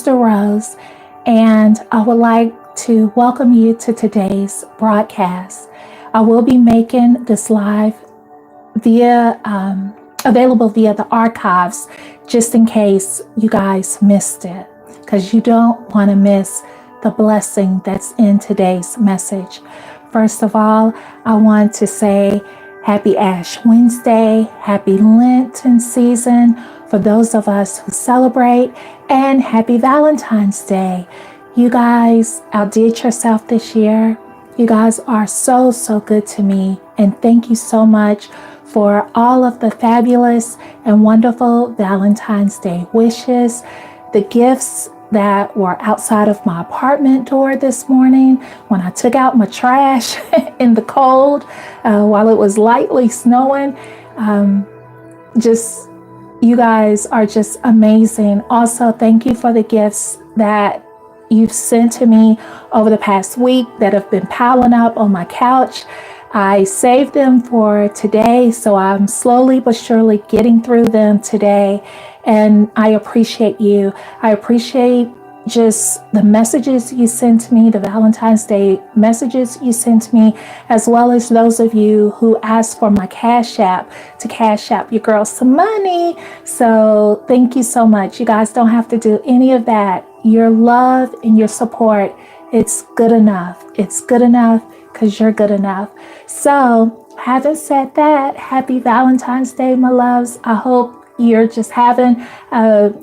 Sister Rose, and I would like to welcome you to today's broadcast. I will be making this live available via the archives, just in case you guys missed it, because you don't want to miss the blessing that's in today's message. First of all, I want to say happy Ash Wednesday, happy Lenten season for those of us who celebrate, and happy Valentine's Day. You guys outdid yourself this year. You guys are so good to me, and thank you so much for all of the fabulous and wonderful Valentine's Day wishes, the gifts that were outside of my apartment door this morning when I took out my trash in the cold while it was lightly snowing. You guys are just amazing. Also, thank you for the gifts that you've sent to me over the past week that have been piling up on my couch. I saved them for today, so I'm slowly but surely getting through them today. And I appreciate you. I appreciate just the messages you sent to me, the Valentine's Day messages you sent to me, as well as those of you who asked for my Cash App to cash out your girls some money. So thank you so much. You guys don't have to do any of that. Your love and your support, it's good enough. It's good enough because you're good enough. So having said that, happy Valentine's Day, my loves. I hope you're just having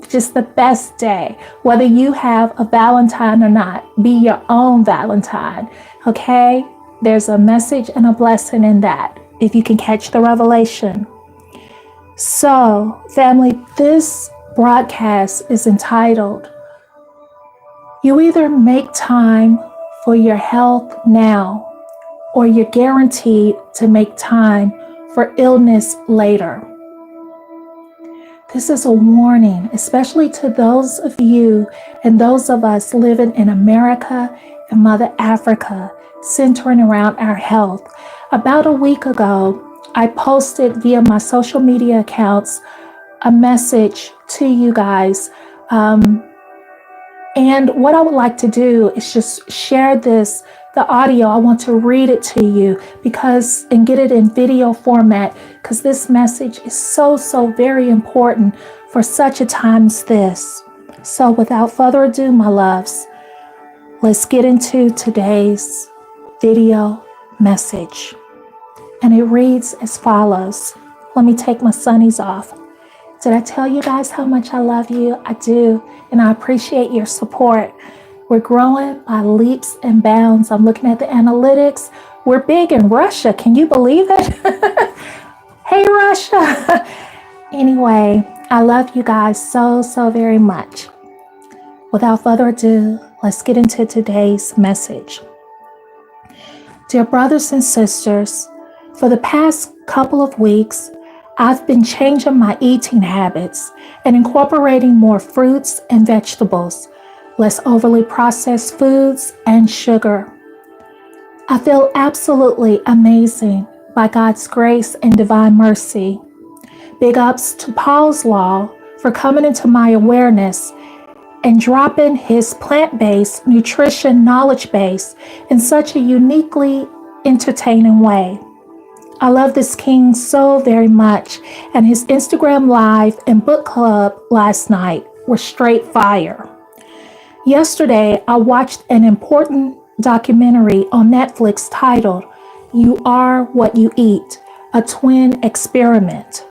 just the best day. Whether you have a Valentine or not, be your own Valentine, okay? There's a message and a blessing in that, if you can catch the revelation. So, family, this broadcast is entitled, You Either Make Time for Your Health Now, or You're Guaranteed to Make Time for Illness Later. This is a warning, especially to those of you and those of us living in America and Mother Africa, centering around our health. About a week ago, I posted via my social media accounts a message to you guys. And what I would like to do is just share the audio. I want to read it to you and get it in video format, because this message is so very important for such a time as this. So without further ado, my loves, let's get into today's video message. And it reads as follows. Let me take my sunnies off. Did I tell you guys how much I love you? I do, and I appreciate your support. We're growing by leaps and bounds. I'm looking at the analytics. We're big in Russia. Can you believe it? Hey, Russia. Anyway, I love you guys so very much. Without further ado, let's get into today's message. Dear brothers and sisters, for the past couple of weeks, I've been changing my eating habits and incorporating more fruits and vegetables, less overly processed foods and sugar. I feel absolutely amazing by God's grace and divine mercy. Big ups to Paul's Law for coming into my awareness and dropping his plant-based nutrition knowledge base in such a uniquely entertaining way. I love this king so very much, and his Instagram Live and book club last night were straight fire. Yesterday, I watched an important documentary on Netflix titled, You Are What You Eat, a twin experiment.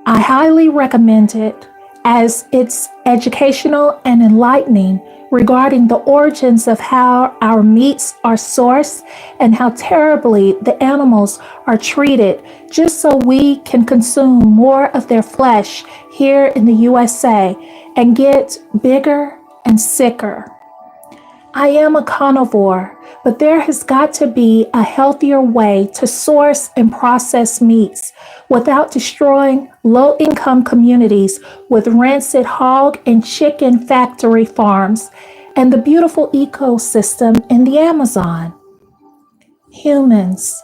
I highly recommend it as it's educational and enlightening regarding the origins of how our meats are sourced and how terribly the animals are treated just so we can consume more of their flesh here in the USA and get bigger and sicker. I am a carnivore, but there has got to be a healthier way to source and process meats without destroying low-income communities with rancid hog and chicken factory farms and the beautiful ecosystem in the Amazon. Humans,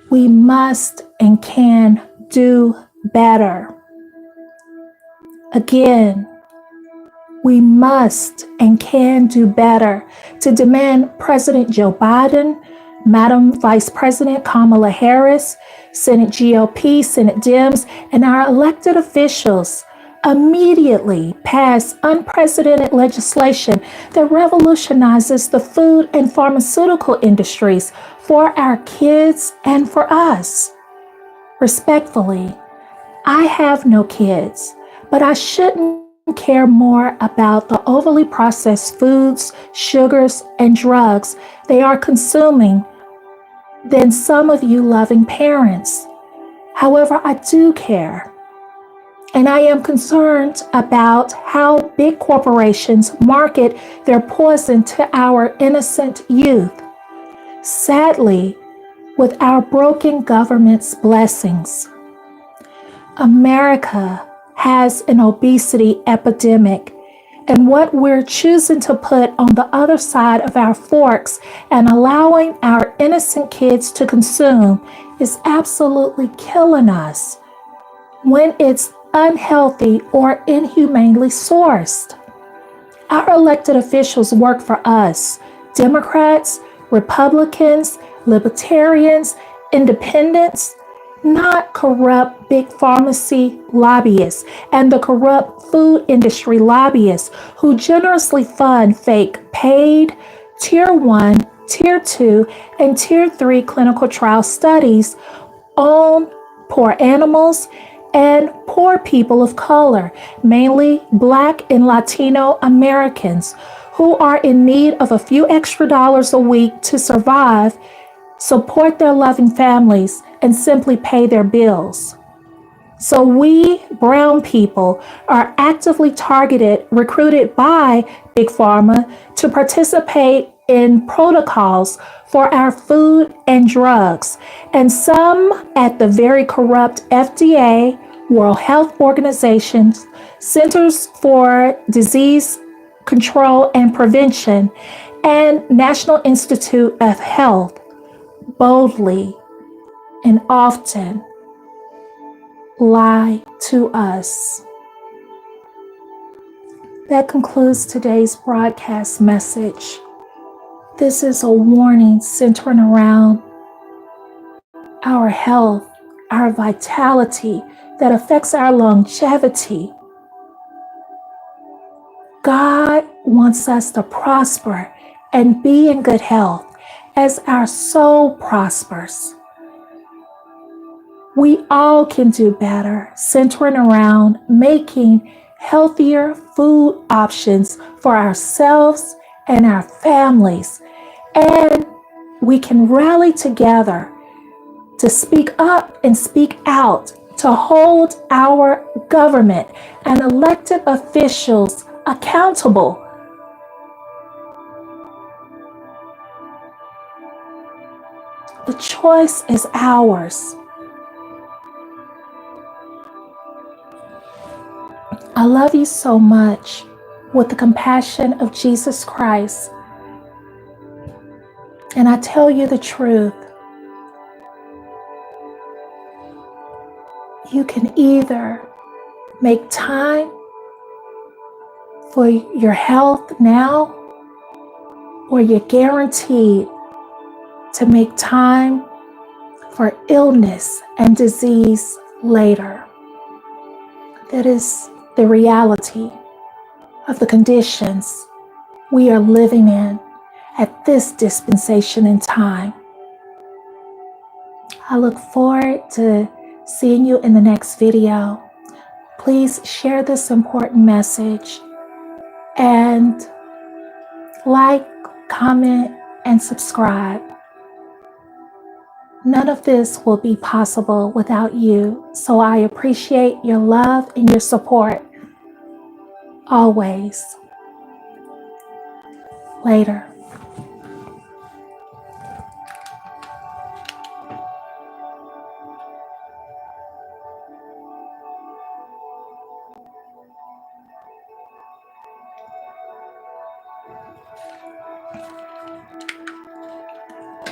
we must and can do better. Again, We must and can do better to demand President Joe Biden, Madam Vice President Kamala Harris, Senate GOP, Senate Dems, and our elected officials immediately pass unprecedented legislation that revolutionizes the food and pharmaceutical industries for our kids and for us. Respectfully, I have no kids, but I shouldn't care more about the overly processed foods, sugars, and drugs they are consuming than some of you loving parents. However, I do care. And I am concerned about how big corporations market their poison to our innocent youth. Sadly, with our broken government's blessings, America has an obesity epidemic, and what we're choosing to put on the other side of our forks and allowing our innocent kids to consume is absolutely killing us when it's unhealthy or inhumanely sourced. Our elected officials work for us, Democrats, Republicans, Libertarians, Independents, not corrupt big pharmacy lobbyists and the corrupt food industry lobbyists who generously fund fake paid Tier 1, Tier 2, and Tier 3 clinical trial studies on poor animals and poor people of color, mainly Black and Latino Americans, who are in need of a few extra dollars a week to survive, support their loving families, and simply pay their bills. So we, brown people, are actively recruited by Big Pharma to participate in protocols for our food and drugs, and some at the very corrupt FDA, World Health Organization, Centers for Disease Control and Prevention, and National Institute of Health boldly and often lie to us. That concludes today's broadcast message. This is a warning centering around our health, our vitality that affects our longevity. God wants us to prosper and be in good health as our soul prospers. We all can do better, centering around making healthier food options for ourselves and our families. And we can rally together to speak up and speak out, to hold our government and elected officials accountable. The choice is ours. I love you so much with the compassion of Jesus Christ. And I tell you the truth. You can either make time for your health now, or you're guaranteed to make time for illness and disease later. That is the reality of the conditions we are living in at this dispensation in time. I look forward to seeing you in the next video. Please share this important message and like, comment, and subscribe. None of this will be possible without you, so I appreciate your love and your support always. Later.